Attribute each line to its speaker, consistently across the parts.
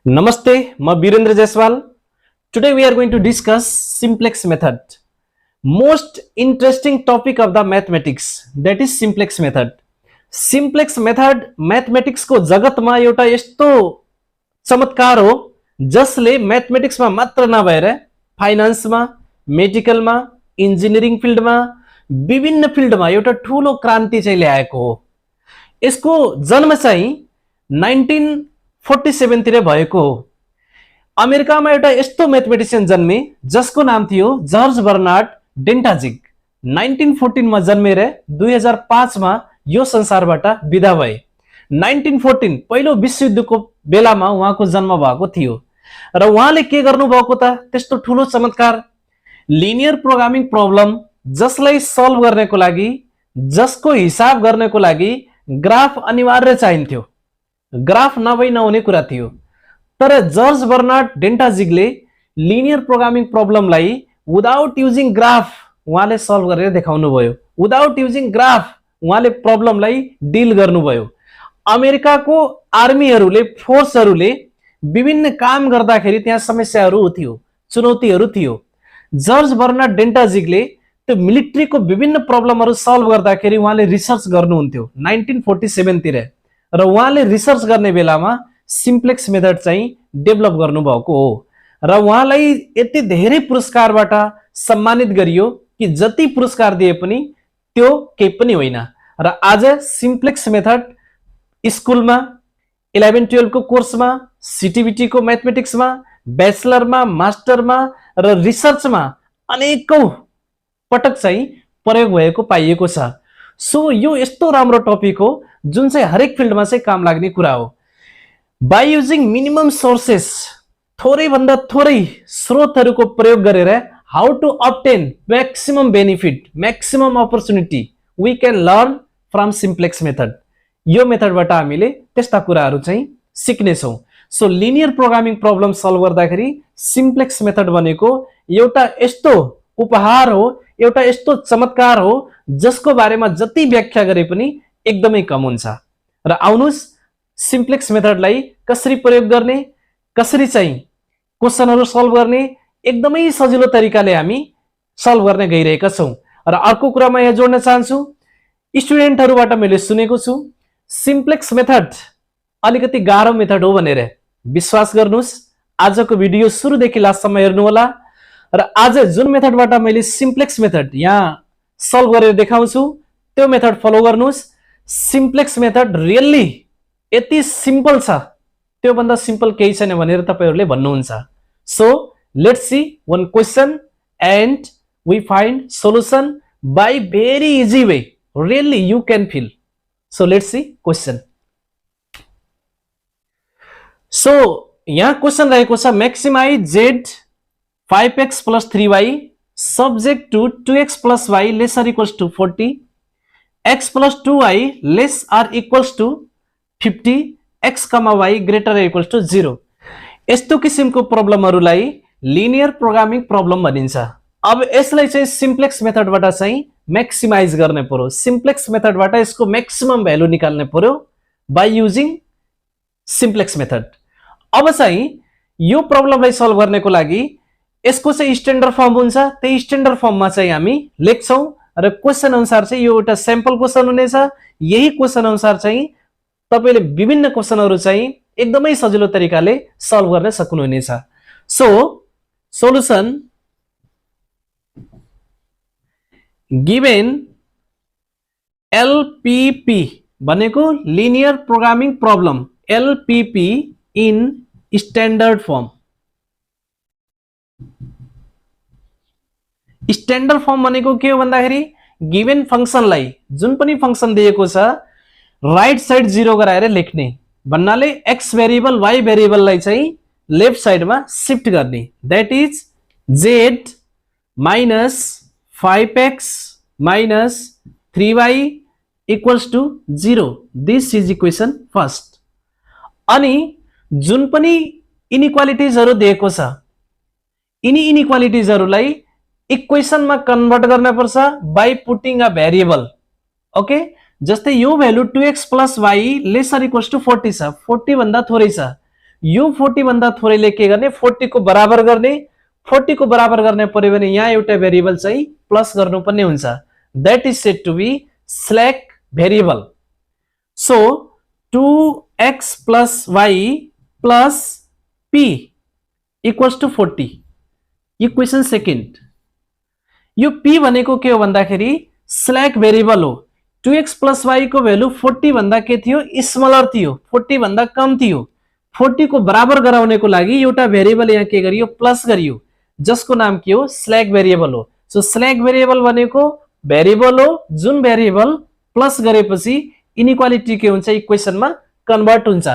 Speaker 1: Namaste, ma Birendra Jaiswal. Today we are going to discuss simplex method. Most interesting topic of the mathematics, that is simplex method. Simplex method mathematics को जगत मा एउटा यस्तो चमत्कार हो जसले mathematics मा मात्र नभएर फाइनान्स मा, मेडिकल मा, इन्जिनियरिङ फिल्ड मा, विभिन्न फिल्ड मा एउटा ठूलो क्रान्ति चाहिँ ल्याएको हो। यसको जन्म चाहिँ 1947 तिर भएको हो। अमेरिकामा एउटा यस्तो मैथमेटिशियन जन्मे जसको नाम थियो जर्ज बर्नार्ड डेन्टाजिग। 1914 मा जन्मेर 2005 मा यो संसारबाट विदा भए। 1914 पहिलो विश्वयुद्धको बेलामा उहाँको जन्म भएको थियो र उहाँले के गर्नु भएको त त्यस्तो ठूलो चमत्कार लिनियर प्रोग्रामिङ प्रब्लम जसलाई सल्भ गर्नको लागि जसको हिसाब गर्नको लागि ग्राफ अनिवार्य चाहिन्थ्यो। ग्राफ नभई नहुने कुरा थियो। तर जर्ज बर्नार्ड डेन्टाजिगले लिनियर प्रोग्रामिङ प्रब्लमलाई विदाउट युजिङ ग्राफ उहाँले सल्भ गरेर देखाउनु भयो। विदाउट युजिङ ग्राफ उहाँले प्रब्लमलाई डिल गर्नुभयो। अमेरिकाको आर्मीहरूले फोर्सहरूले विभिन्न काम गर्दाखेरि त्यहाँ समस्याहरू थियो, चुनौतीहरू थियो। जर्ज बर्नार्ड डेन्टाजिगले त्यो मिलिट्रीको विभिन्न प्रब्लमहरू सल्भ गर्दाखेरि उहाँले रिसर्च गर्नुहुन्थ्यो 1947 तिर र उहाँले रिसर्च गर्ने बेलामा सिम्प्लेक्स मेथड चाहिँ डेभलप गर्नुभएको हो र उहाँलाई यति धेरै पुरस्कारबाट सम्मानित गरियो कि जति पुरस्कार दिए पनि त्यो केही पनि होइन। र आज सिम्प्लेक्स मेथड स्कुलमा 11-12 को कोर्समा, सिटिबिटी को मैथमेटिक्समा, ब्याचलरमा, मास्टरमा र रिसर्चमा अनेकौं पटक चाहिँ प्रयोग भएको पाइएको छ। सो यो यस्तो राम्रो टपिक हो जुन चाहिँ हरेक फिल्डमा चाहिँ काम लाग्ने कुरा हो। बाई युजिङ मिनिमम सोर्सेस, थोरै भन्दा थोरै स्रोतहरूको प्रयोग गरेर how to obtain maximum benefit, maximum opportunity we can learn from simplex method. यो मेथडबाट हामीले त्यस्ता कुराहरू चाहिँ सिक्नेछौँ। So linear programming problem solve गर्दाखेरि सिम्प्लेक्स मेथड भनेको एउटा यस्तो उपहार हो, एउटा यस्तो चमत्कार हो जसको बारेमा जति व्याख्या गरे पनि एकदमै कम हुन्छ। र आउनुस् सिम्प्लेक्स मेथडलाई कसरी प्रयोग गर्ने, कसरी चाहिँ क्वेशनहरू सल्भ गर्ने एकदमै सजिलो तरिकाले हामी सल्भ गर्ने गइरहेका छौँ। र अर्को कुरा म यहाँ जोड्न चाहन्छु, स्टुडेन्टहरूबाट मैले सुनेको छु सिम्प्लेक्स मेथड अलिकति गाह्रो मेथड हो भनेर। विश्वास गर्नुस्, आजको भिडियो सुरुदेखि लास्टसम्म हेर्नु होला र आज जुन मेथडबाट मैले सिम्प्लेक्स मेथड यहाँ सल्भ गरेर देखाउँछु त्यो मेथड फलो गर्नुस्। सिम्प्लेक्स मेथड रियल्ली यति सिम्पल छ, त्यो भन्दा सिम्पल केही छैन भनेर तपाईहरुले भन्नुहुन्छ। So let's see one question and we find solution by very easy way, really you can feel. So let's see question. So यहाँ क्वेशन रहेको छ maximise z 5x plus 3y subject to 2x plus y less or equals to 40, x plus 2y less or equals to 50, x comma y greater or equals to 0। यस्तो किसिमको प्रब्लमहरूलाई linear programming problem भनिन्छ। अब यसलाई चाहिँ simplex मेथडबाट चाहिँ maximise गर्ने पर्यो, simplex मेथडबाट यसको मैक्सिमम भ्यालु निकाल्ने पर्यो बाई युजिङ सिम्प्लेक्स मेथड। अब चाहिँ यो प्रब्लमलाई सल्भ गर्नको लागि यसको चाहिँ स्ट्यान्डर्ड फर्म हुन्छ, त्यही स्ट्यान्डर्ड फर्ममा चाहिँ हामी लेख्छौं र क्वेशन अनुसार चाहिँ यो एउटा स्याम्पल क्वेशन हुनेछ। यही क्वेशन अनुसार चाहिँ तपाईले विभिन्न क्वेशनहरू चाहिँ एकदमै सजिलो तरिकाले सल्भ गर्न सक्नुहुनेछ। सो सोलुसन गिभन एलपीपी भनेको linear programming problem, LPP in standard form. Standard form भनेको के हो भन्दाखेरि गिभन फंक्शनलाई जुन पनि फंक्शन दिएको छ राइट साइड 0 गराएर लेख्ने भन्नाले x भेरिएबल y भेरिएबललाई चाहिँ लेफ्ट साइडमा शिफ्ट गर्ने। That is z minus 5x minus 3y equals to 0। This is equation first. अनि जुन पनि इनइक्वालिटीजहरु दिएको छ यिनी इनइक्वालिटीजहरुलाई इक्वेशनमा कन्भर्ट गर्न पर्छ by putting a variable. Okay, जस्तै यो value 2x plus y less or equals to 40 छ, 40 भन्दा थोरै छ। यो 40 भन्दा थोरैले के गर्ने 40 को बराबर गर्ने 40 को बराबर गर्ने पर्यो भने यहाँ एउटा भेरिएबल चाहिँ प्लस गर्नुपर्ने हुन्छ that is said to be slack variable so 2x plus y plus p equals to 40 equation second यो p भनेको के हो भन्दाखेरि स्लैक भेरिएबल हो 2x plus y को भ्यालु 40 भन्दा के थियो स्मलर थियो 40 भन्दा कम थियो 40 को बराबर गराउनेको लागि एउटा भेरिएबल यहाँ के गरियो प्लस गरियो जसको नाम के हो स्लैक भेरिएबल हो सो स्लैक भेरिएबल भनेको भेरिएबल हो जुन भेरिएबल प्लस गरेपछि इनइक्वालिटी के हुन्छ इक्वेसनमा कन्भर्ट हुन्छ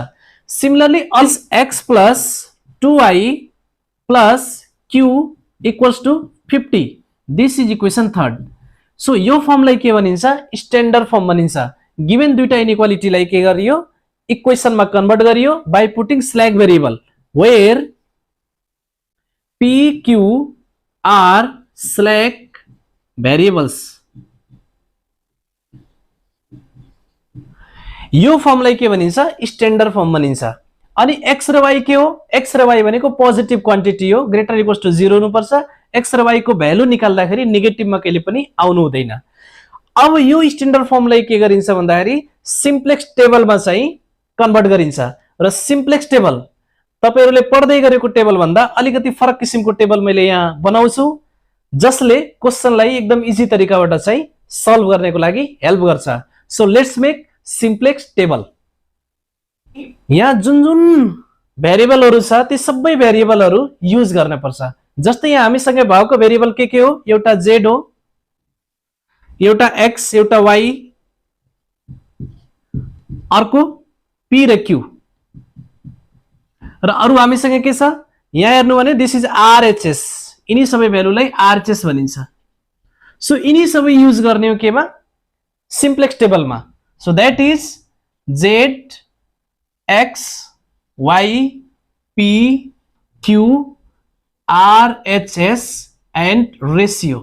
Speaker 1: similarly also x plus 2y plus q equals to 50 this is equation third so यो फर्मलाई के भनिन्छ स्ट्यान्डर्ड फर्म भनिन्छ गिभन दुईटा इनइक्वालिटीलाई के गरियो इक्वेसनमा कन्भर्ट गरियो by putting slack variable where p q are slack variables यो फर्मलाई के भनिन्छ स्ट्यान्डर्ड फर्म भनिन्छ अनि x र y के हो x र y भनेको पोजिटिभ क्वान्टिटी हो ग्रेटर इक्वल्स टु 0 हुनुपर्छ x र y को भ्यालु निकाल्दाखेरि नेगेटिभमा कहिले पनि आउनु हुँदैन अब यो स्ट्यान्डर्ड फर्मलाई के गरिन्छ भन्दाखेरि सिम्प्लेक्स टेबलमा चाहिँ कन्भर्ट गरिन्छ र सिम्प्लेक्स टेबल तपाईहरुले पढ्दै गरेको टेबल भन्दा अलिकति फरक किसिमको टेबल मैले यहाँ बनाउँछु जसले क्वेशनलाई एकदम इजी तरिकाबाट चाहिँ सल्भ गर्नको लागि हेल्प गर्छ so let's make simplex table यहाँ जुन जुन भेरिएबलहरु छ ती सबै भेरिएबलहरु युज गर्न पर्छ जस्तै यहाँ हामीसँग भएको भेरिएबल के हो एउटा z हो एउटा x एउटा y अर्को p र q र अरु हामीसँग के छ यहाँ हेर्नु भने दिस इज RHS यिनी सबै भ्यालुलाई RHS भनिन्छ सो यिनी सबै युज गर्ने हो केमा सिम्प्लेक्स टेबलमा so that is z x y p q RHS and ratio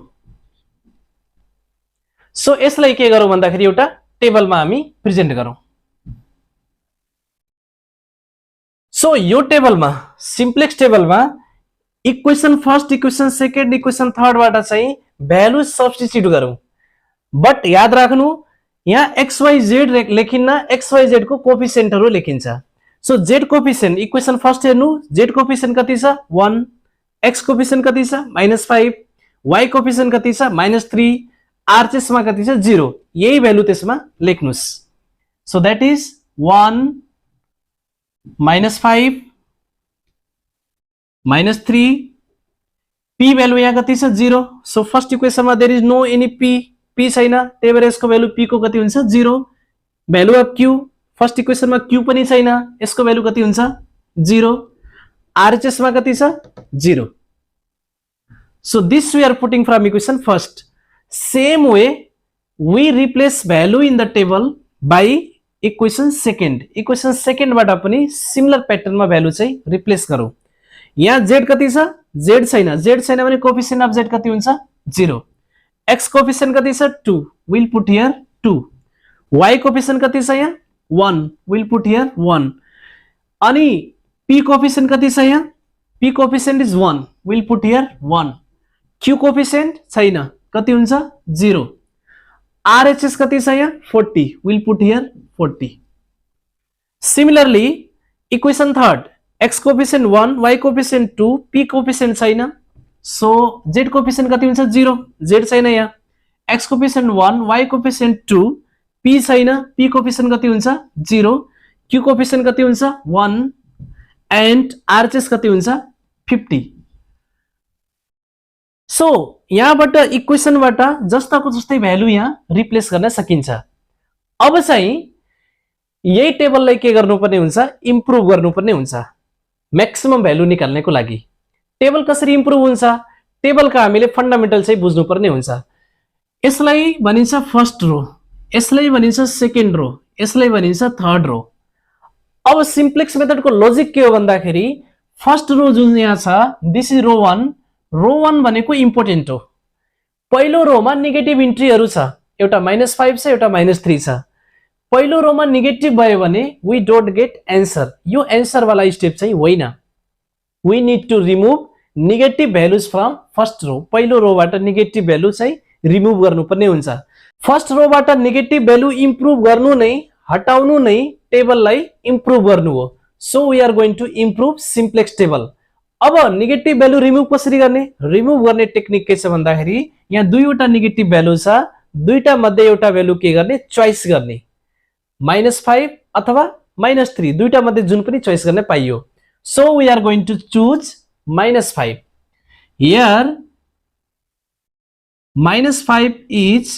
Speaker 1: so यसलाई के गरौँ भन्दाखेरि एउटा टेबलमा हामी प्रेजेन्ट गरौँ सो यो टेबलमा सिम्प्लेक्स टेबलमा equation first equation second equation third बाट चाहिँ भ्यालु सब्स्टिट्युट गरौँ बट याद राख्नु यहाँ xyz लेखिन्न xyz को कोफिसिएन्टहरु लेखिन्छ so z coefficient equation first हेर्नु z कोफिसिएन्ट कति छ 1 x कोफिसिएन्ट कति छ -5 y कोफिसिएन्ट कति छ -3 RHS मा कति छ 0 यही भ्यालु त्यसमा लेख्नुस् so that is 1 -5 -3 p value यहाँ कति छ 0 सो फर्स्ट इक्वेसनमा there is no any p छैन त्यही भएर यसको भ्यालु p को कति हुन्छ 0 भ्यालु अफ q फर्स्ट इक्वेसनमा q पनि छैन यसको भ्यालु कति हुन्छ 0 RHS मा कति छ 0 so this we are putting from equation first same way we replace value in the table by equation second बाट पनि सिमिलर प्याटर्नमा भ्यालु चाहिँ रिप्लेस गरौँ यहाँ z कति छ z छैन भने कोफिसिएन्ट अफ z कति हुन्छ 0 x कोफिसिएन्ट कति छ 2 will put here 2 y coefficient कति छ यहाँ 1 विल पुट हियर 1 अनि p कोफिसिएन्ट कति छ यहाँ p coefficient is 1 will put here 1 q coefficient छैन कति हुन्छ 0 RHS कति छ यहाँ 40 will put here 40 similarly equation third x coefficient 1 y coefficient 2 p coefficient छैन सो z कोफिसिएन्ट कति हुन्छ 0 z छैन यहाँ x coefficient 1 y coefficient 2 p छैन p कोफिसिएन्ट कति हुन्छ 0 q कोफिसिएन्ट कति हुन्छ 1 एन्ड RHS कति हुन्छ 50 सो यहाँबाट इक्वेसनबाट जस्ताको जस्तै भ्यालु यहाँ रिप्लेस गर्न सकिन्छ अब चाहिँ यही टेबललाई के गर्नुपर्ने हुन्छ इम्प्रुभ गर्नुपर्ने हुन्छ म्याक्सिमम भ्यालु निकाल्नको लागि टेबल कसरी इम्प्रुभ हुन्छ टेबलका हामीले फन्डामेन्टल चाहिँ बुझ्नुपर्ने हुन्छ यसलाई भनिन्छ फर्स्ट रो यसलाई भनिन्छ सेकेन्ड रो यसलाई भनिन्छ थर्ड रो अब सिम्प्लेक्स मेथडको लजिक के हो भन्दाखेरि फर्स्ट रो जुन यहाँ छ दिस इज रो 1 भनेको इम्पोर्टेन्ट हो पहिलो रोमा नेगेटिभ इन्ट्रीहरु छ एउटा -5 छ एउटा -3 छ पहिलो रोमा नेगेटिभ भयो भने वी डोन्ट गेट एन्सर, यो एन्सर वाला स्टेप चाहिँ होइन। We need to remove negative values from first row, पहिलो रोबाट नेगेटिभ भ्यालु चाहिँ रिमुभ गर्नुपर्ने हुन्छ। फर्स्ट रोबाट नेगेटिभ भ्यालु इम्प्रुभ गर्नु नै, हटाउनु नै टेबललाई इम्प्रुभ गर्नु हो। So we are going to improve simplex table. अब नेगेटिभ भ्यालु रिमुभ कसरी गर्ने? रिमुभ गर्ने टेक्निक के छ भन्दाखेरि यहाँ दुईवटा नेगेटिभ भ्यालु छ, दुईटा मध्ये एउटा भ्यालु के गर्ने? चोइस गर्ने, -5 अथवा -3 दुईटा मध्ये जुन पनि चोइस गर्ने पाइयो। So we are going to choose -5। Here -5 is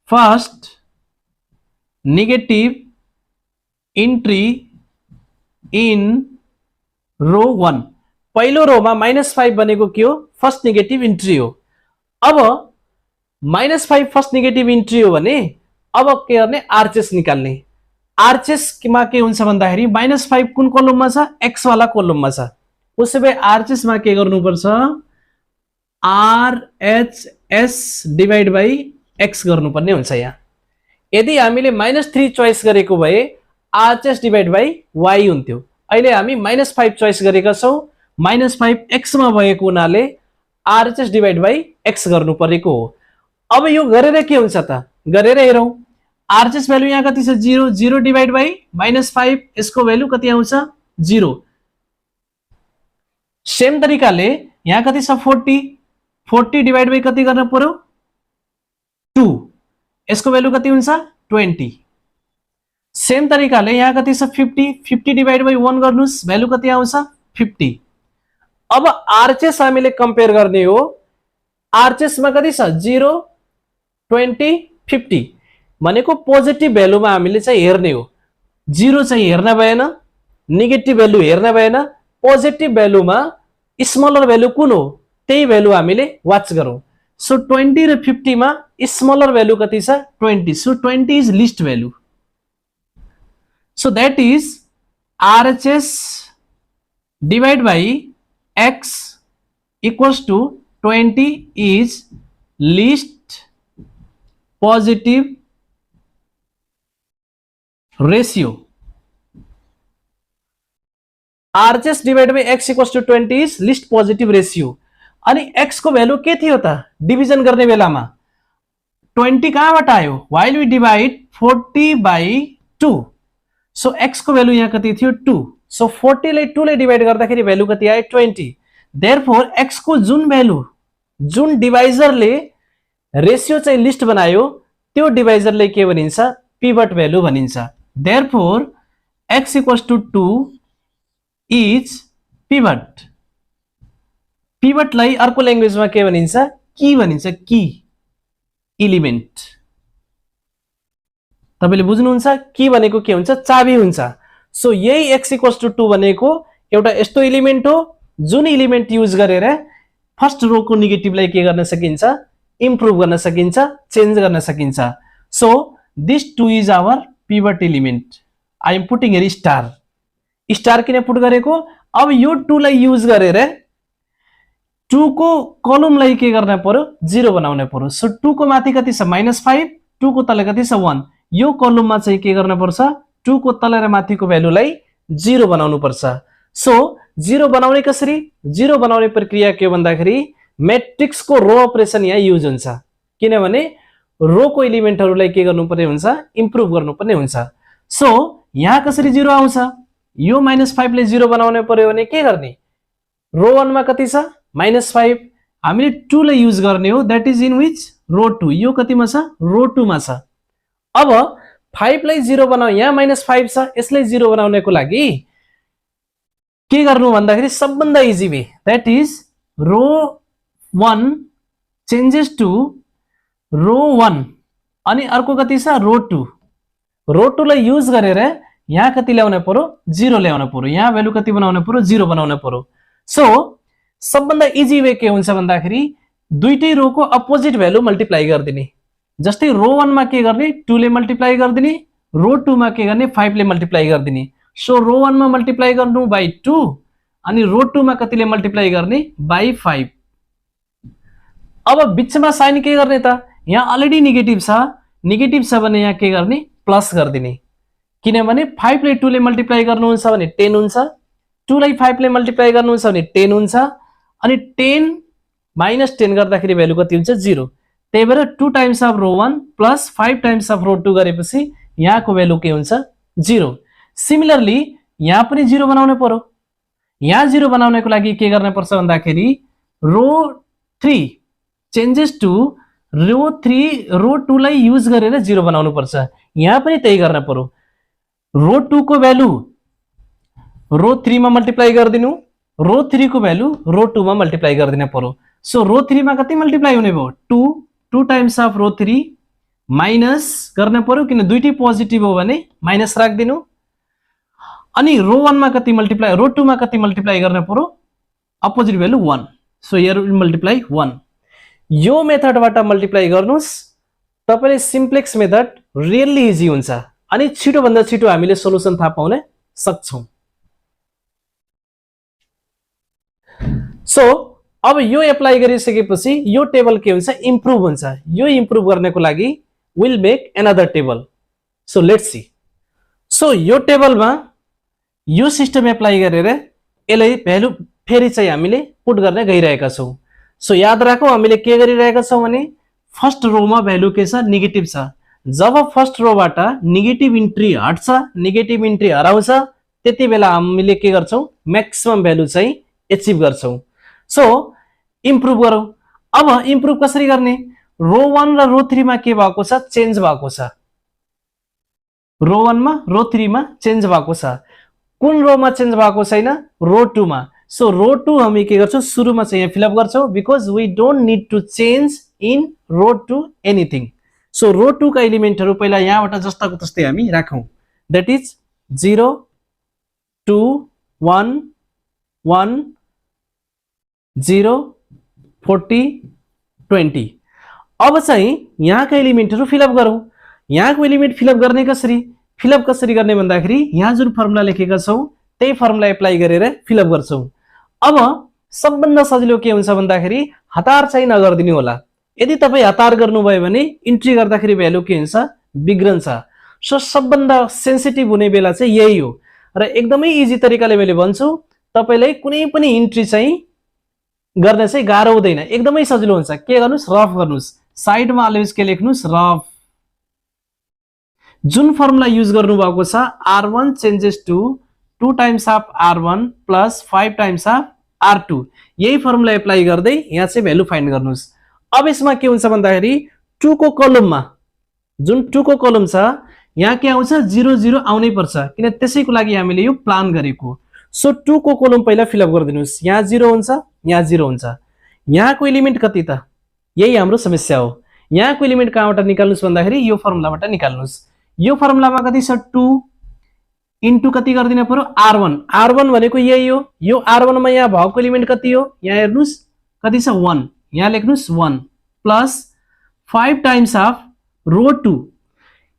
Speaker 1: first negative entry in row 1। पहिलो रोमा -5 बनेको के हो? फर्स्ट नेगेटिभ इन्ट्री हो। अब -5 फर्स्ट नेगेटिभ इन्ट्री हो भने अब के गर्ने? आरचेस निकाल्ने। आरचेस मा के हुन्छ भन्दाखेरि -5 कुन कोलममा छ? एक्स वाला कोलममा छ। उसो भए आरचेस मा के गर्नुपर्छ? आरएचएस डिवाइड बाई एक्स गर्नुपर्ने हुन्छ। यहाँ यदि हामीले -3 चोइस गरेको भए आरएचएस डिवाइड बाई वाई हुन्थ्यो। अहिले हामी -5 चोइस गरेका छौं, -5 एक्स मा भएको हुनाले आरएचएस डिवाइड बाई एक्स गर्नु परेको हो। अब यो गरेर के हुन्छ त? गरेर हेरौं। आरएचएस भ्यालु यहाँ कति छ? 0, 0 डिवाइड बाई -5 यसको भ्यालु कति आउँछ? 0। सेम तरिकाले यहाँ कति छ? 40, 40 डिवाइड बाई कति गर्न पर्यो? 2, यसको भ्यालु कति हुन्छ? 20। सेम तरिकाले यहाँ कति छ? 50, 50 डिवाइड बाई 1 गर्नुस्, भ्यालु कति आउँछ? 50। अब आरएचएस हामीले कम्पेयर गर्ने हो। आरएचएस मा कति छ? 0, 20, 50 भनेको पोजिटिभ भ्यालुमा हामीले चाहिँ हेर्ने हो। 0 चाहिँ हेर्न भएन, नेगेटिभ भ्यालु हेर्न भएन, पोजिटिभ भ्यालुमा स्मलर भ्यालु कुन हो त्यही भ्यालु हामीले वाच गरौं। सो 20 र 50 मा स्मलर भ्यालु कति छ? 20। So 20 is list value. So that is RHS divided by X equals to 20 is least positive ratio. RHS divided by X equals to 20 is least positive ratio. अनि X को value के थियो त? Division गर्ने बेलामा 20 कहाँबाट आयो? While we divide 40 by 2. So x को भ्यालु यहाँ कति थियो? 2। सो 40 ले 2 ले डिवाइड गर्दाखेरि भ्यालु कति आयो? 20। देयरफोर एक्स को जुन भ्यालु, जुन डिवाइजरले रेशियो चाहिँ लिस्ट बनायो त्यो डिवाइजरले के भनिन्छ? पिभट भ्यालु भनिन्छ। Therefore x equals to 2 is pivot. पिभटलाई अर्को ल्याङ्ग्वेजमा के भनिन्छ? की भनिन्छ। Key element. तपाईले बुझ्नुहुन्छ? की भनेको के हुन्छ? चाबी हुन्छ। सो यही x इक्वल्स टु 2 भनेको एउटा यस्तो एलिमेन्ट हो जुन एलिमेन्ट युज गरेर फर्स्ट रो को नेगेटिभलाई के गर्न सकिन्छ? इम्प्रुभ गर्न सकिन्छ, चेन्ज गर्न सकिन्छ। So this 2 is our pivot element. I am putting here star. Star किन पुट गरेको? अब यो 2 लाई युज गरेर 2 को कलमलाई के गर्न पर्यो? 0 बनाउन पर्यो। सो 2 को माथि कति छ? -5, 2 को तल कति छ? 1। यो कलममा चाहिँ के गर्न पर्छ? 2 को तल र माथिको भ्यालुलाई 0 बनाउनु पर्छ। सो 0 बनाउने कसरी? 0 बनाउने प्रक्रिया के हो भन्दाखेरि मैट्रिक्स को रो अपरेसन यहाँ युज हुन्छ। किनभने रो को एलिमेन्टहरुलाई के गर्नुपर्ने हुन्छ? इम्प्रुभ गर्नुपर्ने हुन्छ। सो यहाँ कसरी 0 आउँछ? यो -5 ले 0 बनाउन पर्यो भने के गर्ने? रो 1 मा कति छ? -5। हामीले 2 ले युज गर्ने हो, दैट इज इन विच? रो 2। यो कतिमा छ? रो 2 मा छ। अब 5 लाई 0 बनाउ, यहाँ -5 छ, यसलाई 0 बनाउनको लागि के गर्नु भन्दाखेरि सबभन्दा easy way, that is row 1 changes to row 1 अनि अर्को कति छ? रो 2। रो 2 लाई युज गरेर यहाँ कति ल्याउन पर्यो? 0 ल्याउन पर्यो। यहाँ भ्यालु कति बनाउन पर्यो? 0 बनाउन पर्यो। सो सबभन्दा इजी वे के हुन्छ भन्दाखेरि दुईटै रो को अपोजिट भ्यालु मल्टिप्लाई गरिदिने। जस्तै रो 1 मा के गर्ने? 2 ले मल्टिप्लाई गरिदिने, रो 2 मा के गर्ने? 5 ले मल्टिप्लाई गरिदिने। सो रो 1 मा मल्टिप्लाई गर्नु बाइ 2 अनि रो 2 मा कतिले मल्टिप्लाई गर्ने? बाइ 5। अब बीचमा साइन के गर्ने त? यहाँ अलरेडी नेगेटिभ छ, नेगेटिभ छ भने यहाँ के गर्ने? प्लस गरिदिने, किनभने 5 ले 2 ले मल्टिप्लाई गर्नुहुन्छ भने 10 हुन्छ, 2 लाई 5 ले मल्टिप्लाई गर्नुहुन्छ भने 10 हुन्छ, अनि 10 माइनस 10 गर्दाखेरि भ्यालु कति हुन्छ 0। त्यही भएर 2 times of row 1 plus 5 times of row 2 गरेपछि यहाँको भ्यालु के हुन्छ 0। सिमिलरली यहाँ पनि 0 बनाउनु पर्यो। यहाँ 0 बनाउनको लागि के गर्न पर्छ भन्दाखेरि रो 3 चेन्जेस टु रो 3 रो 2 लाई युज गरेर 0 बनाउनु पर्छ। यहाँ पनि त्यही गर्न पर्यो। रो 2 को भ्यालु रो 3 मा मल्टिप्लाई गरिदिनु, रो 3 को भ्यालु रो 2 मा मल्टिप्लाई गरिदिन पर्यो। सो रो 3 मा कति मल्टिप्लाई हुने भयो 2, 2 टाइम्स अफ रो 3 माइनस गर्न पर्यो, किन दुईटै पोजिटिभ हो भने माइनस राख्दिनु, अनि रो 1 मा कति मल्टिप्लाई रो 2 मा कति मल्टिप्लाई गर्न पर्यो opposite value 1। So here will multiply 1। यो मेथडबाट मल्टिप्लाई गर्नुस्, तपाईले सिम्प्लेक्स मेथड रियली इजी हुन्छ अनि छिटो भन्दा छिटो हामीले सोलुसन थाहा पाउन सक्छौं। सो अब यो एप्लाई गरिसकेपछि यो टेबल के हुन्छ इम्प्रुभ हुन्छ। यो इम्प्रुभ गर्नको लागि will make another table. So let's C. So यो टेबलमा यो सिस्टम एप्लाई गरेर यसलाई भ्यालु फेरि चाहिँ हामीले पुट गर्न गइरहेका छौं। सो याद राखौ हामीले के गरिरहेका छौं भने फर्स्ट रोमा भ्यालु के छ नेगेटिभ छ। जब फर्स्ट रोबाट नेगेटिभ इन्ट्री हट्छ, नेगेटिभ इन्ट्री हराउँछ, त्यति बेला हामीले के गर्छौं म्याक्सिमम भ्यालु चाहिँ एचिभ गर्छौं। सो इम्प्रुभ गरौं। अब इम्प्रुभ कसरी गर्ने, रो 1 र रो 3 मा के भएको छ चेन्ज भएको छ। रो 1 मा रो 3 मा चेन्ज भएको छ। कुन रो मा चेन्ज भएको छैन रो 2 मा। सो रो 2 हामी के गर्छौं सुरुमा चाहिँ यहाँ फिलअप गर्छौं because we don't need to change in row 2 anything. So row 2 का एलिमेन्टहरु पहिला यहाँबाट जस्ताको तस्तै हामी राखौं। That is 0 2 1 1 0 40 20। अब चाहिँ यहाँका एलिमेन्टहरु फिलअप गरौं। यहाँको एलिमेन्ट फिलअप गर्ने कसरी गर्ने भन्दाखेरि यहाँ जुन फर्मुला लेखेका छौं त्यही फर्मुला एप्लाई गरेर फिलअप गर्छौं। अब सबभन्दा सजिलो के हुन्छ भन्दाखेरि हतार चाहिँ नगर्दिनु होला। यदि तपाई हतार गर्नुभयो भने इन्ट्री गर्दाखेरि भ्यालु के हुन्छ बिग्रन्छ। सो सबभन्दा सेन्सिटिभ हुने बेला चाहिँ यही हो र एकदमै इजी तरिकाले मैले भन्छु तपाईलाई कुनै पनि इन्ट्री चाहिँ गर्न चाहिँ गाह्रो हुँदैन, एकदमै सजिलो हुन्छ। के गर्नुस् रफ गर्नुस्, साइडमा अलवेज के लेख्नुस् रफ। जुन फर्मुला युज गर्नु भएको छ R1 changes to 2 times of R1 plus 5 times of R2, यही फर्मुला एप्लाई गर्दै यहाँ चाहिँ भ्यालु फाइन्ड गर्नुस्। अब यसमा के हुन्छ भन्दाखेरि 2 को कलममा जुन 2 को कलम छ यहाँ के आउँछ 0 0 आउनै पर्छ, किन त्यसैको लागि हामीले यो प्लान गरेको। सो 2 को कलम पहिला फिलअप गरिदिनुस्। यहाँ 0 हुन्छ, यहाँ 0 हुन्छ। यहाँको एलिमेन्ट कति त यही हाम्रो समस्या हो। यहाँको एलिमेन्ट कहाँबाट निकाल्नुस् भन्दाखेरि यो फर्मुलाबाट निकाल्नुस्। यो फर्मुलामा कति छ 2 इन्टु कति गर्दिन पर्यो R1। R1 भनेको यही हो। यो R1 मा यहाँ भएको एलिमेन्ट कति हो यहाँ हेर्नुस् कति छ 1, यहाँ लेख्नुस् 1 प्लस 5 टाइम्स अफ रो 2।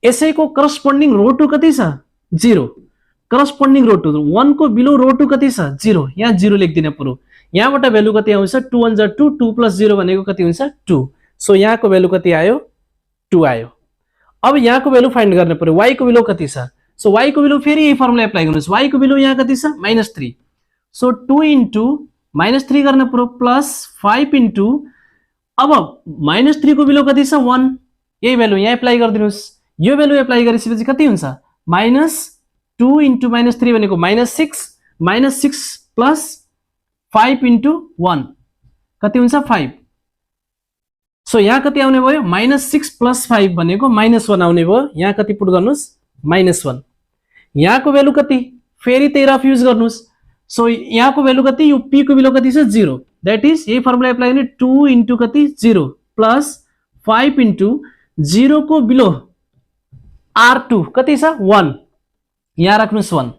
Speaker 1: यसैको करस्पोन्डिङ रो 2 कति छ 0, करस्पोन्डिङ रो 2 1 को बिलो रो 2 कति छ 0, यहाँ 0 लेख्दिन पर्यो। यहाँबाट भ्यालु कति आउँछ 2 1 जा 2, 2 प्लस 0 भनेको कति हुन्छ 2। सो यहाँको भ्यालु कति आयो 2 आयो। अब यहाँको भ्यालु फाइन्ड गर्न पर्यो। y को भ्यालु कति छ, सो y को भ्यालु फेरि यही फर्मुला एप्लाई गर्नुस्। y को भ्यालु यहाँ कति छ -3। सो 2 इन्टु -3 गर्न पर्यो प्लस 5 इन्टु अब -3 को भ्यालु कति छ 1, यही भ्यालु यहाँ एप्लाई गरिदिनुस्। यो भ्यालु एप्लाई गरेपछि कति हुन्छ -2 इन्टु -3 भनेको -6 प्लस 5 इन्टु 1 कति हुन्छ 5। सो यहाँ कति आउने भयो -6 प्लस 5 भनेको -1 आउने भयो। यहाँ कति पुट गर्नुस् -1। यहाँको भ्यालु कति फेरि त्यही रफ युज गर्नुस्। सो यहाँको भ्यालु कति यो p को भ्यालु कति छ 0, दैट इज यही फर्मुला एप्लाई गर्ने 2 इन्टु कति 0 प्लस 5 इन्टु 0 को बिलो R2 कति छ 1, यहाँ राख्नुस् 1।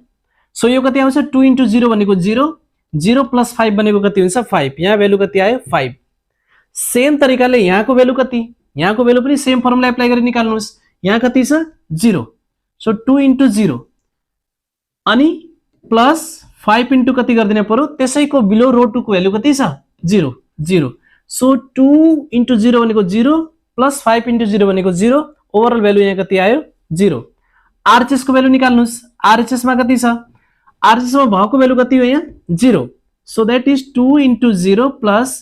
Speaker 1: सो यो कति आउँछ 2 इन्टु 0 भनेको 0, 0 प्लस 5 भनेको कति हुन्छ 5, यहाँ भ्यालु कति आयो 5। सेम तरिकाले यहाँको भ्यालु कति, यहाँको भ्यालु पनि सेम फर्मुला एप्लाई गरी निकाल्नुस्। यहाँ कति छ 0, सो 2 इन्टु 0 अनि प्लस 5 इन्टु कति गर्दिन पर्यो त्यसैको बिलो रो 2 को भ्यालु कति छ 0 0। सो 2 इन्टु 0 भनेको 0 प्लस 5 इन्टु 0 भनेको 0, ओभरअल भ्यालु यहाँ कति आयो 0। आरएचएस को भ्यालु निकाल्नुस्। आरएचएस मा कति छ? आरएचएस मा भएको भ्यालु कति हो यहाँ? 0. So that is 2 into 0 plus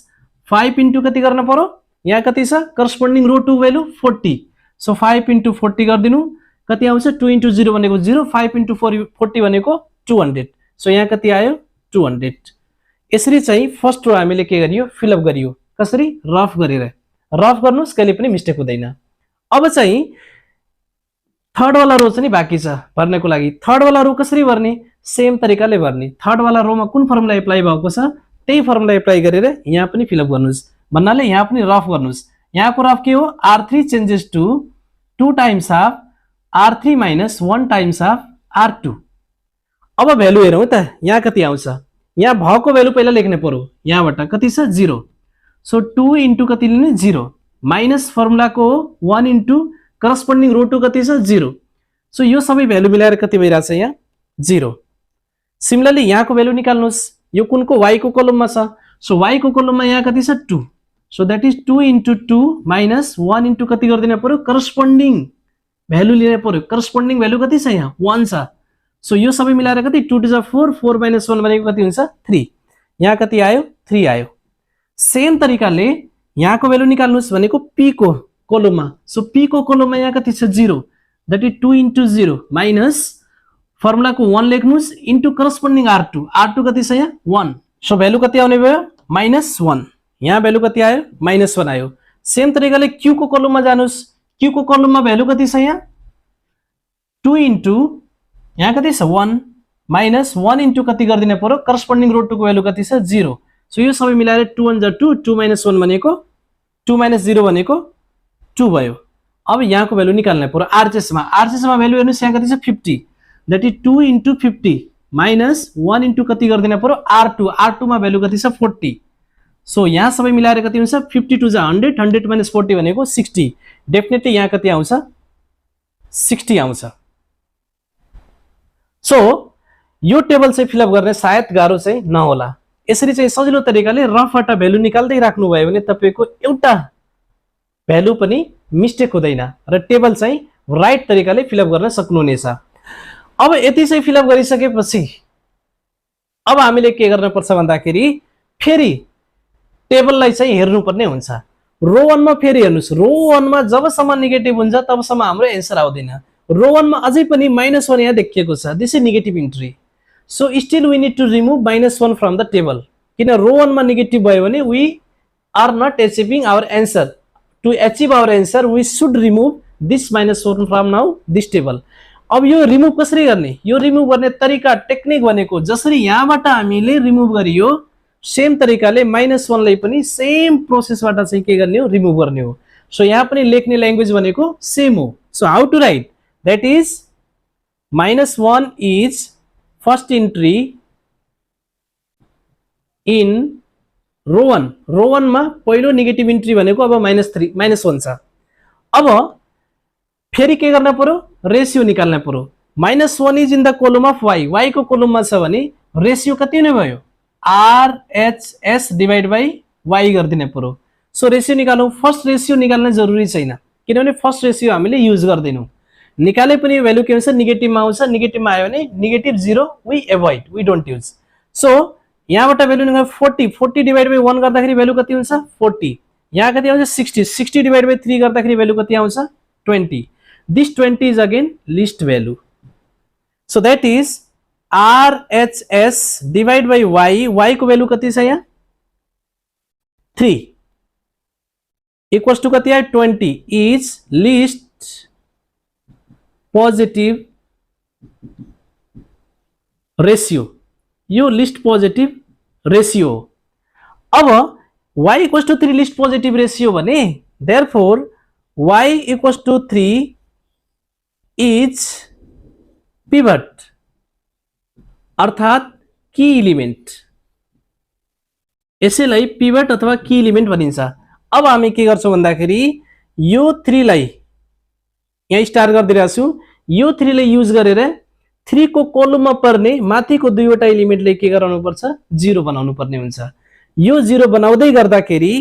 Speaker 1: 5 into कति गर्न पर्यो? यहाँ कति छ? करस्पोन्डिङ रो 2 भ्यालु 40. सो 5 into 40 गर्दिनु, कति आउँछ? 2 into 0 भनेको 0, 5 into 40 भनेको 200. सो यहाँ कति आयो? 200. यसरी चाहिँ फर्स्ट रो हामीले के गरियो? फिलअप गरियो। कसरी? रफ गरेर। रफ गर्नुस्, कहिले पनि मिस्टेक हुँदैन। अब चाहिँ थर्ड वाला रो चाहिँ बाँकी छ भर्नको लागि। थर्ड वाला रो कसरी भर्ने? सेम तरिकाले भर्ने। थर्ड वाला रोमा कुन फर्मुला एप्लाई भएको छ त्यही फर्मुला एप्लाई गरेर यहाँ पनि फिलअप गर्नुस्। भन्नाले यहाँ पनि रफ गर्नुस्। यहाँको रफ के हो? R3 changes to 2 times half R3 minus 1 times half R2। अब भ्यालु हेरौँ त, यहाँ कति आउँछ? यहाँ भएको भ्यालु पहिला लेख्ने पर्यो। यहाँबाट कति छ? 0। सो 2 into कति लिने? 0 माइनस फर्मुलाको 1 into करस्पोन्डिङ रो 2 कति छ? 0। सो यो सबै भ्यालु मिलाएर कति भइरहेछ यहाँ? 0। सिमिलरली यहाँको भ्यालु निकाल्नुस्। यो कुनको? y को कलममा छ। सो y को कलममा यहाँ कति छ? 2। So that is 2 into 2 minus 1 into कति गर्दिन पर्यो? करस्पोन्डिङ भ्यालु लिने पर्यो। करस्पोन्डिङ भ्यालु कति छ यहाँ? 1 छ। सो यो सबै मिलाएर कति? 2 to 4, 4 minus 1 भनेको कति हुन्छ? 3। यहाँ कति आयो? 3 आयो। सेम तरिकाले यहाँको भ्यालु निकाल्नुस् भनेको p को कोलममा। सो p को कोलममा यहाँ कति छ? 0। That is 2 into 0 minus formula को 1 लेख्नुस् इन्टु करस्पोन्डिङ R2। R2 कति छ यहाँ? 1। सो भ्यालु कति आउने भयो? -1। यहाँ भ्यालु कति आयो? -1 आयो। सेम तरिकाले q को कलममा जानुस्। q को कलममा भ्यालु कति छ यहाँ? 2 into यहाँ कति छ? 1 माइनस 1 into कति गर्दिन पर्यो? करस्पोन्डिङ रो 2 को भ्यालु कति छ? 0। सो यो सबै मिलाएर 2 1 जा 2, 2 minus 1 भनेको 2 minus 0 भनेको 2 भयो। अब यहाँको भ्यालु निकाल्ने पर्यो आरएचएस मा। आरएचएस मा भ्यालु हेर्नुस् यहाँ कति छ? 50। That is 2 into 50 minus 1 into कति गर्दिन पर्यो? R2। R2 मा भ्यालु कति छ? 40। सो यहाँ सबै मिलाएर कति हुन्छ? 52 जा 100, 100 minus 40 भनेको 60। डेफिनेटली यहाँ कति आउँछ? 60 आउँछ। सो यो टेबल चाहिँ फिलअप गर्ने सायद गाह्रो चाहिँ नहोला। यसरी चाहिँ सजिलो तरिकाले रफबाट भ्यालु निकाल्दै राख्नु भयो भने तपाईको एउटा भ्यालु पनि मिस्टेक हुँदैन र टेबल चाहिँ राइट तरिकाले फिलअप गर्न सक्नुहुनेछ। अब यति चाहिँ फिलअप गरिसकेपछि अब हामीले के गर्न पर्छ भन्दाखेरि फेरि टेबललाई चाहिँ हेर्नुपर्ने हुन्छ। रो 1 मा फेरि हेर्नुस्। रो 1 मा जबसम्म नेगेटिभ हुन्छ तबसम्म हाम्रो एन्सर आउँदैन। रो 1 मा अझै पनि -1 यहाँ देखिएको छ। This is negative entry. So still we need to remove -1 from the table. किन रो 1 मा नेगेटिभ भयो भने we are not achieving our answer. To achieve our answer we should remove this -1 from now this table. अब यो remove कसरी गर्ने? यो remove गर्ने तरिका टेक्निक भनेको जसरी यहाँबाट हामीले रिमुभ गरियो सेम तरिकाले -1 लाई पनि सेम प्रोसेसबाट चाहिँ के गर्ने हो? रिमुभ गर्ने हो। सो यहाँ पनि लेख्ने ल्याङ्ग्वेज भनेको सेम हो। So how to write? That is -1 is first entry in row 1। Row 1 मा पहिलो नेगेटिभ इन्ट्री भनेको अब -1 छ। अब फेरि के गर्न पर्यो? रेशियो निकाल्न पर्यो। -1 is in the column of y। y को कोलममा छ भने रेशियो कति हुने भयो? RHS डिवाइड बाई y गर्दिने पर्यो। सो रेशियो निकालौं। फर्स्ट रेशियो निकाल्न जरुरी छैन किनभने फर्स्ट रेशियो हामीले युज गर्दैनौं। निकाले पनि भ्यालु के हुन्छ? नेगेटिभमा आउँछ। नेगेटिभमा आयो भने -0 we avoid, we don't use. So यहाँबाट भ्यालु निकाल्नु 40। 40 डिवाइड बाई 1 गर्दाखेरि भ्यालु कति हुन्छ? 40। यहाँ कति आउँछ? 60। 60 डिवाइड बाई 3 गर्दाखेरि भ्यालु कति आउँछ? 20। This 20 is again least value. So that is RHS divide by y। y को भ्यालु कति छ यहाँ? 3 इक्वल्स टु कति आयो? 20 इज लिस्ट पोजिटिभ रेशियो। यो लिस्ट पोजिटिभ रेशियो हो। अब y equals to 3 least positive ratio भने therefore y equals to 3 is pivot अर्थात की इलिमेन्ट। यसैलाई पिभट अथवा की इलिमेन्ट भनिन्छ। अब हामी के गर्छौं भन्दाखेरि यो 3 लाई यहाँ स्टार गरिदिरहेको छु। यो 3 लाई युज गरेर 3 को कोलममा पर्ने माथिको दुईवटा एलिमेन्टले के गराउनु पर्छ? 0 बनाउनु पर्ने हुन्छ। यो 0 बनाउँदै गर्दाखेरि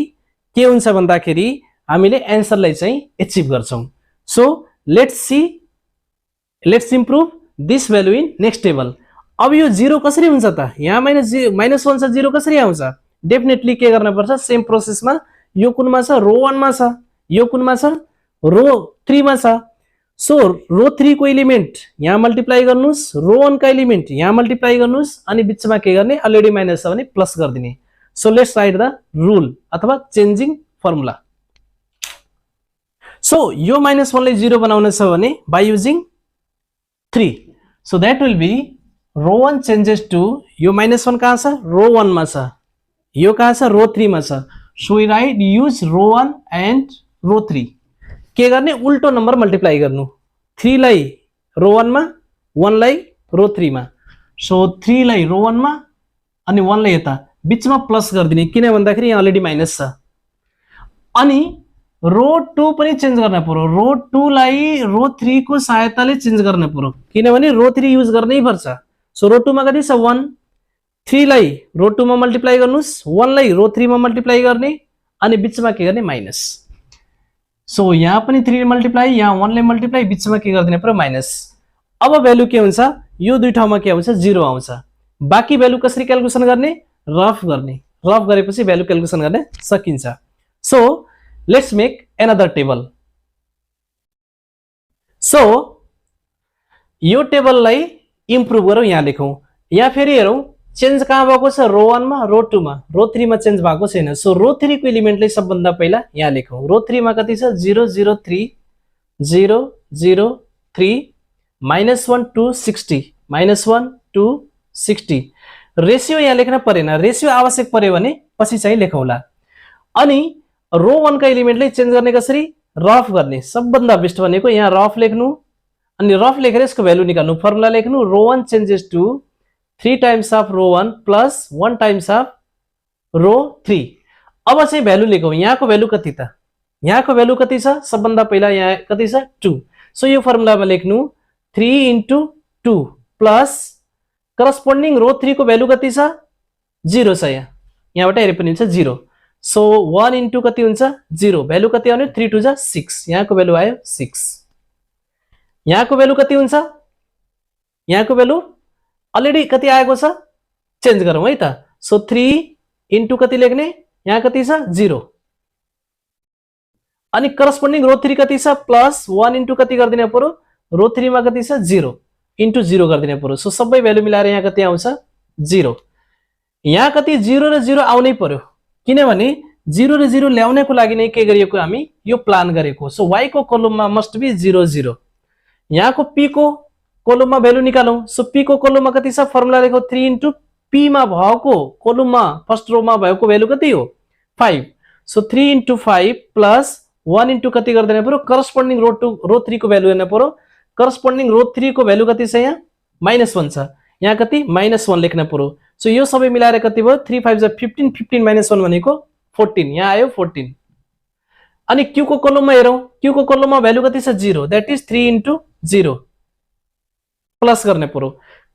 Speaker 1: के हुन्छ भन्दाखेरि हामीले एन्सरलाई चाहिँ एचिभ गर्छौं। So let's see let's improve this value in next table. अब यो 0 कसरी हुन्छ त, यहाँ -1 छ, 0 कसरी आउँछ? डेफिनेटली के गर्न पर्छ, सेम प्रोसेसमा यो कुनमा छ, रो 1 मा छ, यो कुनमा छ, रो 3 मा छ। सो रो 3 को एलिमेन्ट यहाँ मल्टिप्लाई गर्नुस्, रो 1 का एलिमेन्ट यहाँ मल्टिप्लाई गर्नुस्, अनि बिचमा के गर्ने, अलरेडी माइनस छ भने प्लस गरिदिने। So let's write the rule अथवा चेन्जिङ फर्मुला। सो यो -1 लाई 0 बनाउन छ भने by using 3, so that will be row 1 changes to, यो -1 कहाँ छ, रो 1 मा छ, यो कहाँ छ, रो 3 मा छ। So we write use row 1 and row 3। के गर्ने, उल्टो नम्बर मल्टिप्लाई गर्नु, 3 लाई रो 1 मा, 1 लाई रो 3 मा। सो 3 लाई रो 1 मा अनि 1 लाई यता बिचमा प्लस गरिदिने, किन भन्दाखेरि यहाँ अलरेडी माइनस छ। अनि रो 2 पनि चेन्ज गर्न पर्यो, रो 2 लाई रो 3 को सहायताले चेन्ज गर्न पर्यो, किनभने रो 3 युज गर्नै पर्छ। सो रो 2 मा कति छ, 1, 3 लाई रो 2 मा मल्टिप्लाई गर्नुस्, 1 लाई रो 3 मा मल्टिप्लाई गर्ने, अनि बिचमा के गर्ने, माइनस। सो यहाँ पनि 3 मल्टिप्लाई, यहाँ 1 ले मल्टिप्लाई, बिचमा के गरिदिने पर्यो, माइनस। अब भ्यालु के हुन्छ, यो दुई ठाउँमा के आउँछ, 0 आउँछ। बाँकी भ्यालु कसरी क्याल्कुलेसन गर्ने, रफ गर्ने, रफ गरेपछि भ्यालु क्याल्कुलेसन गर्ने सकिन्छ। So let's make another table. So यो टेबललाई इम्प्रुभ गरौँ, यहाँ लेखौँ। यहाँ फेरि हेरौँ चेन्ज कहाँ भएको छ, रो 1 मा, रो 2 मा, रो 3 मा चेन्ज भएको छैन। सो रो 3 को एलिमेन्टलाई सबभन्दा पहिला यहाँ लेखौँ। रो 3 मा कति छ, 0 0 3 0 0 3 -1 2 60 -1 2 60। रेसियो यहाँ लेख्न परेन, रेसियो आवश्यक पर्यो भने पछि चाहिँ लेखौँला। अनि रो 1 का एलिमेन्टलाई चेन्ज गर्ने कसरी, रफ गर्ने। सबभन्दा बेस्ट भनेको यहाँ रफ लेख्नु, अनि रफ लेखेर यसको भ्यालु निकाल्नु, फर्मुला लेख्नु, row 1 changes to 3 times of row 1 plus 1 times of row 3। अब चाहिँ भ्यालु लेखौँ, यहाँको भ्यालु कति त, यहाँको भ्यालु कति छ, सबभन्दा पहिला यहाँ कति छ, 2। सो यो फर्मुलामा लेख्नु 3 × 2 प्लस करस्पोन्डिङ रो 3 को भ्यालु कति छ, 0 छ, यहाँबाट हेरे पनि हुन्छ 0। सो 1 × कति हुन्छ, 0, भ्यालु कति आउने, 3 2 जा 6, यहाँको भ्यालु आयो 6। यहाँको भ्यालु कति हुन्छ, यहाँको भ्यालु अलरेडी कति आएको छ, चेन्ज गरौँ है त। सो 3 × कति लेख्ने, यहाँ कति छ, 0, अनि करस्पोन्डिङ रो 3 कति छ, प्लस 1 × कति गरिदिने पर्यो, रो 3 मा कति छ, 0 × 0 गरिदिने पर्यो। सो सबै भ्यालु मिलाएर यहाँ कति आउँछ, 0। यहाँ कति 0 र 0 आउनै पर्यो, किनभने 0 र 0 ल्याउनको लागि नै के गरिएको, हामी यो प्लान गरेको। सो y को कोलममा मस्ट बी 0 0। यहाँको p को कोलममा भ्यालु निकालौं। सो p को कोलममा कति छ, फर्मुला लेखौ, 3 × p मा भएको कोलममा फर्स्ट रोमा भएको भ्यालु कति हो, 5। सो 3 × 5 प्लस 1 × कति गर्दैन पर्यो, करस्पोन्डिङ रो 3 को भ्यालु हेर्न पर्यो। करस्पोन्डिङ रो 3 को भ्यालु कति छ, यहाँ -1 छ, यहाँ कति -1 लेख्न पर्यो। सो यो सबै मिलाएर कति भयो, 3 5 15, 15 -1 भनेको 14, यहाँ आयो 14। अनि q को कोलममा हेरौं, q को कोलममा भ्यालु कति छ, 0, दैट इज 3 × 0 प्लस गर्ने पर्यो।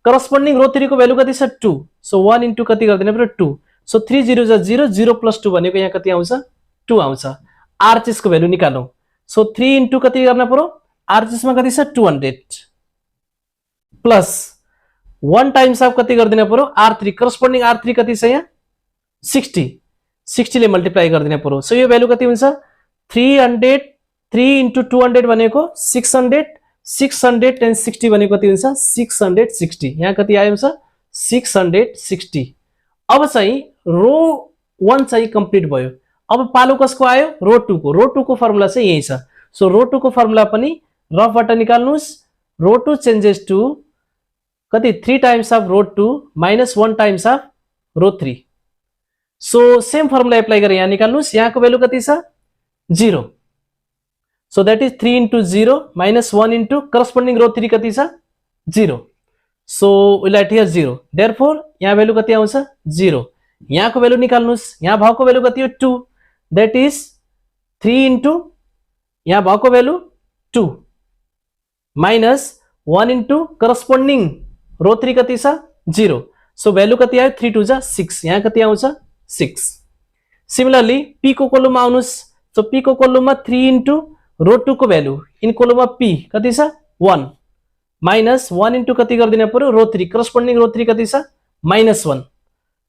Speaker 1: करस्पोन्डिङ रो 3 को भ्यालु कति छ, 2, सो 1 × कति गर्दिने पर्यो, 2। सो 3 0 जा 0, 0 + 2 भनेको यहाँ कति आउँछ, 2 आउँछ। आरएचएस को भ्यालु निकालौं। सो 3 × कति गर्न पर्यो, आरएचएस मा कति छ, 200 प्लस 1 टाइम्स अफ कति गर्दिने पर्यो, R3, करस्पोन्डिङ R3 कति छ, यहाँ 60, 60 ले मल्टिप्लाई गर्दिने पर्यो। सो यो भ्यालु कति हुन्छ, 300, 3 × 200 भनेको 600, 660 भनेको कति हुन्छ, 660, यहाँ कति आयो छ, 660। अब चाहिँ रो 1 चाहिँ कम्प्लिट भयो। अब पालो कसको आयो, रो 2 को। रो 2 को फर्मुला चाहिँ यही छ। सो रो 2 को फर्मुला पनि रफबाट निकाल्नुस्। रो 2 चेन्जेस टू कति, 3 times of row 2 minus 1 times of row 3। So same formula apply गरेर यहाँ निकाल्नुस्। यहाँको भ्यालु कति छ, 0, so that is 3 × 0 minus 1 × corresponding row 3 कति छ, 0, so we write here 0, therefore यहाँ भ्यालु कति आउँछ, 0। यहाँको भ्यालु निकाल्नुस्। यहाँ भएको भ्यालु कति हो, 2, दैट इज 3 × यहाँ भएको भ्यालु 2 माइनस 1 × करस्पोन्डिङ रो 3 कति छ, 0, सो भ्यालु कति आयो, 3 2 जा 6, यहाँ कति आउँछ, 6। सिमिलरली p को कोलममा आउनुस्। सो p को कोलममा 3 × रो 2 को भ्यालु इन कोलममा p कति छ, 1, माइनस 1 इन्टु कति गरिदिनु पर्यो रो 3 करस्पोन्डिङ रो 3 कति छ -1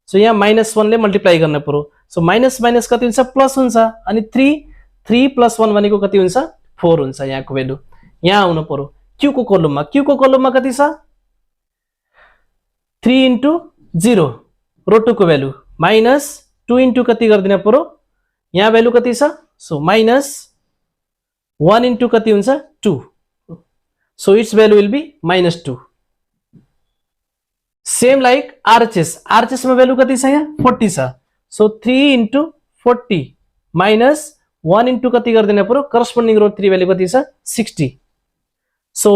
Speaker 1: सो यहाँ -1 ले मल्टिप्लाई गर्न पर्यो सो माइनस माइनस कति हुन्छ प्लस हुन्छ अनि 3 + 1 भनेको कति हुन्छ 4 हुन्छ यहाँको भ्यालु यहाँ आउनु पर्यो q को कोलममा कति छ 3 इन्टु 0 रो 2 को भ्यालु माइनस 2 इन्टु कति गरिदिनु पर्यो यहाँ भ्यालु कति छ सो -1 इन्टु कति हुन्छ 2 so its value will be -2 same like RHS मा भ्यालु कति छ यहाँ 40 छ so 3 इन्टु 40 माइनस 1 इन्टु कति गरिदिनु पर्यो करस्पोन्डिङ रो 3 भ्यालु कति छ 60 so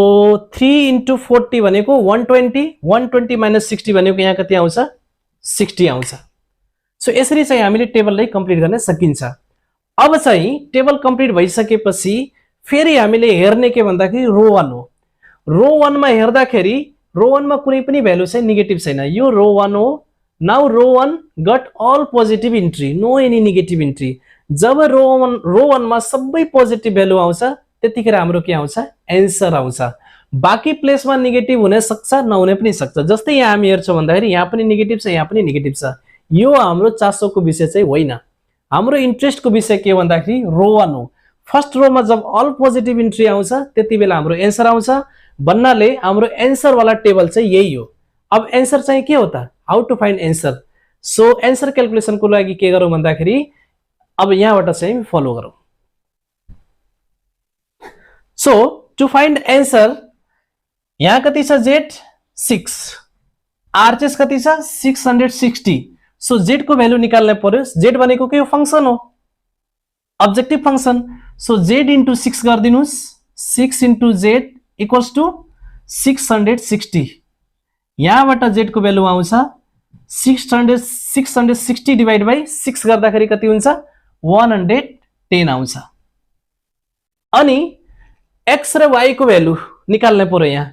Speaker 1: 3 इन्टु 40 भनेको 120 माइनस 60 भनेको यहाँ कति आउँछ 60 आउँछ सो यसरी चाहिँ हामीले टेबललाई कम्प्लिट गर्न सकिन्छ अब चाहिँ टेबल कम्प्लिट भइसकेपछि फेरि हामीले हेर्ने के भन्दाखेरि रो 1 हो रो 1 मा हेर्दाखेरि रो 1 मा कुनै पनि भ्यालु चाहिँ नेगेटिभ छैन यो रो 1 हो now row 1 got all positive entry no any negative entry जब रो 1 मा सबै पोजिटिभ भ्यालु आउँछ त्यतिखेर हाम्रो के आउँछ एन्सर आउँछ बाकी प्लेसमा नेगेटिभ हुन सक्छ नहुन पनि सक्छ जस्तै यहाँ हामी हेर्छौं भन्दाखेरि यहाँ पनि नेगेटिभ छ यहाँ पनि नेगेटिभ छ यो हाम्रो चासोको विषय चाहिँ होइन हाम्रो इन्ट्रेस्टको विषय के भन्दाखेरि रो 1 हो फर्स्ट रोमा जब अल पोजिटिभ इन्ट्री आउँछ त्यतिबेला हाम्रो एन्सर आउँछ भन्नाले हाम्रो एन्सर वाला टेबल चाहिँ यही हो अब एन्सर चाहिँ के हो त how to find answer so answer calculation को लागि के गरौँ भन्दाखेरि अब यहाँबाट चाहिँ फलो गरौँ सो टु फाइन्ड एन्सर यहाँ कति छ z 6 RHS कति छ 660 सो z को भ्यालु निकाल्न पर्यो z भनेको के हो फंक्सन हो objective function so z into 6 गर्दिनुस् 6 इन्टु z इक्वल्स टु 660 यहाँबाट z को भ्यालु आउँछ 660 डिवाइड बाइ 6 गर्दाखेरि कति हुन्छ 110 आउँछ अनि x र y को भ्यालु निकाल्न पर्यो यहाँ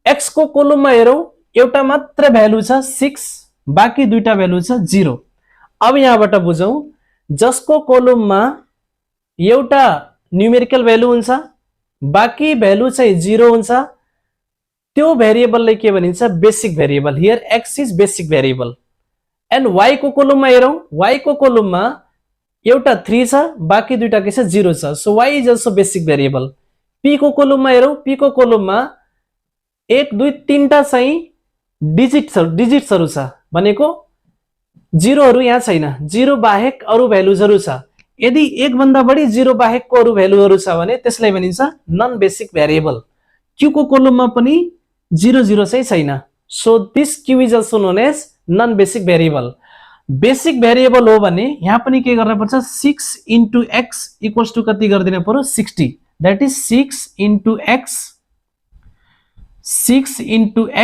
Speaker 1: x को कोलममा हेरौं एउटा मात्र भ्यालु छ 6 बाकी दुईटा भ्यालु छ 0 अब यहाँबाट बुझौं जसको कोलममा एउटा न्यूमेरिकल भ्यालु हुन्छ बाकी भ्यालु चाहिँ 0 हुन्छ त्यो भेरिएबललाई के भनिन्छ basic variable here x is basic variable and y को कोलममा हेरौं y को कोलममा एउटा 3 छ बाकी दुईटा के छ 0 छ so y is also basic variable p को कोलममा हेरौं p को कोलममा 1 2 3 टा चाहिँ डिजिट्सहरु छ भनेको 0 हरु यहाँ छैन 0 बाहेक अरु भ्यालुजहरु छ यदि एक भन्दा बढी 0 बाहेकको अरु भ्यालुहरु छ भने त्यसलाई भनिन्छ नन बेसिक भेरिएबल q को कोलममा पनि 0 0 चाहिँ छैन so this q is also known as non basic variable basic variable हो भने यहाँ पनि के गर्न पर्छ 6 इन्टु x इक्वल्स टु कति गर्दिन पर्यो 60 that is 6 into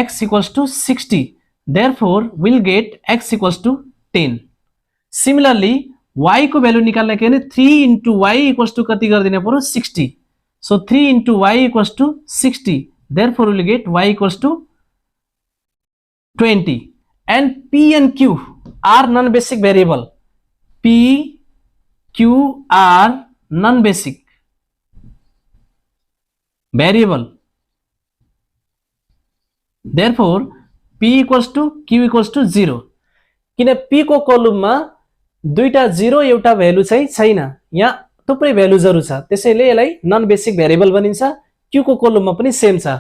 Speaker 1: x equals to 60 therefore we'll get x equals to 10 similarly y को भ्यालु निकाल्न के भने 3 into y equals to कति गर्दिन पर्यो 60 so 3 into y equals to 60 therefore we'll get y equals to 20 and p and q are non basic variable p q are non basic variable therefore p equals to q equals to 0 किन p को कोलममा दुईटा 0 एउटा value चाहिँ छैन यहाँ थुप्रै भ्यालुजहरु छ त्यसैले यसलाई नन बेसिक भेरिएबल भनिन्छ q को कोलममा पनि सेम छ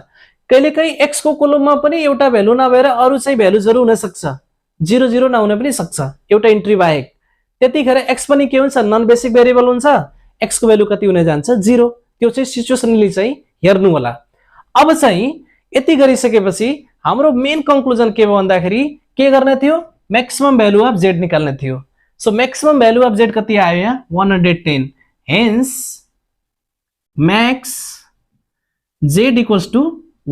Speaker 1: कहिलेकाहीँ x को कोलममा पनि एउटा भ्यालु नभएर अरु चाहिँ भ्यालुजहरु हुन सक्छ 0 0 नहुन पनि सक्छ एउटा इन्ट्री बाहेक त्यतिखेर x पनि के हुन्छ नन बेसिक भेरिएबल हुन्छ x को भ्यालु कति हुन जान्छ 0 त्यो चाहिँ सिचुएसनली चाहिँ हेर्नु होला अब चाहिँ यति गरिसकेपछि हाम्रो मेन कन्क्लुजन के हो भन्दाखेरि के गर्ने थियो मैक्सिमम भ्यालु अफ z निकाल्ने थियो so maximum value of z कति आयो यहाँ 110 hence max z equals to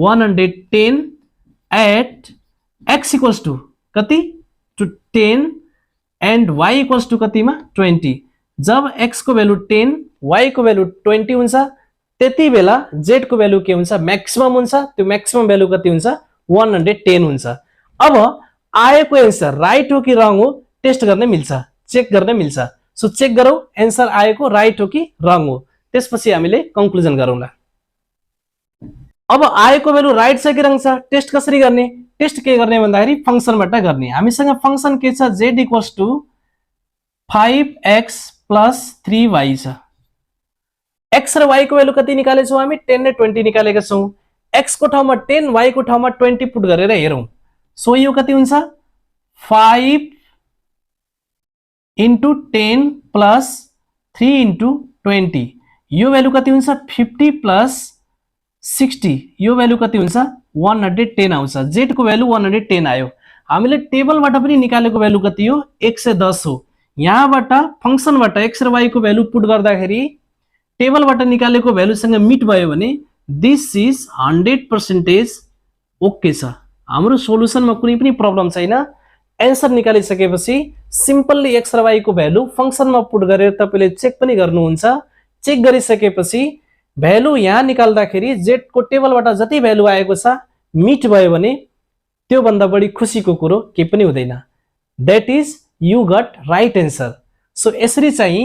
Speaker 1: 110 at x equals to कति to 10 and y equals to कतिमा 20 जब x को भ्यालु 10 y को भ्यालु 20 हुन्छ त्यति बेला z को भ्यालु के हुन्छ मैक्सिमम हुन्छ त्यो मैक्सिमम भ्यालु कति हुन्छ 110 हुन्छ अब आएको एन्सर राइट हो कि रङ हो टेस्ट गर्न मिल्छ चेक गर्न मिल्छ सो चेक गरौ एन्सर आएको राइट हो कि रङ हो त्यसपछि हामीले कन्क्लुजन गरौँला अब आएको भ्यालु राइट छ कि रङ छ टेस्ट कसरी गर्ने टेस्ट के गर्ने भन्दाखेरि फंक्सनबाट गर्ने हामीसँग फंक्सन के छ z equals to 5x + 3y छ x र y को भ्यालु कति निकालेछौं हामी 10 र 20 निकालेका छौं x को ठाउँमा 10 y को ठाउँमा 20 पुट गरेर हेरौं सो यो कति हुन्छ 5 into 10 plus 3 into 20 यो भ्यालु कति हुन्छ 50 plus 60 यो भ्यालु कति हुन्छ 110 आउँछ z को भ्यालु 110 आयो हामीले टेबलबाट पनि निकालेको भ्यालु कति हो 110 हो यहाँबाट फंक्सनबाट x र y को भ्यालु पुट गर्दाखेरि टेबलबाट निकालेको भ्यालुसँग मिट भयो भने दिस इज 100% ओके छ हाम्रो सोलुसनमा कुनै पनि प्रब्लम छैन एन्सर निकालिसकेपछि सिम्पली x र y को भ्यालु फंक्सनमा पुट गरेर तपाईले चेक पनि गर्नुहुन्छ चेक गरिसकेपछि भ्यालु यहाँ निकाल्दाखेरि z को टेबलबाट जति भ्यालु आएको छ मिट भयो भने त्यो भन्दा बढी खुसीको कुरो के पनि हुँदैन that is you got right answer so यसरी चाहिँ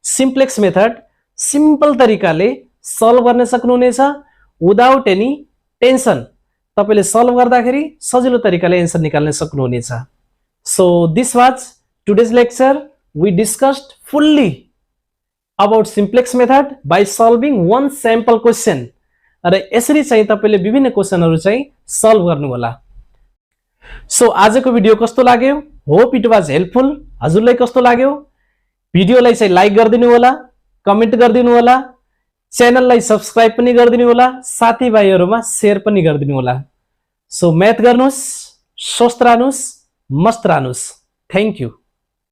Speaker 1: सिम्प्लेक्स मेथड सिम्पल तरिकाले सल्भ गर्न सक्नुहुनेछ विदाउट एनी टेन्सन तपाईले सल्भ गर्दाखेरि सजिलो तरिकाले एन्सर निकाल्न सक्नुहुनेछ so this was today's lecture. We discussed fully about simplex method by solving one sample question. र यसरी चाहिँ तपाईले विभिन्न क्वेशनहरु चाहिँ सल्भ गर्नु होला सो आजको भिडियो कस्तो लाग्यो होप इट वाज हेल्पफुल हजुरलाई कस्तो लाग्यो भिडियोलाई चाहिँ लाइक गरिदिनु होला कमेन्ट गरिदिनु होला च्यानललाई सब्स्क्राइब पनि गरिदिनु होला साथीभाइहरुमा शेयर पनि गरिदिनु होला सो म्याथ गर्नुस् स्वस्थ रहनुस् मस्त रहनुस् थ्यांक यू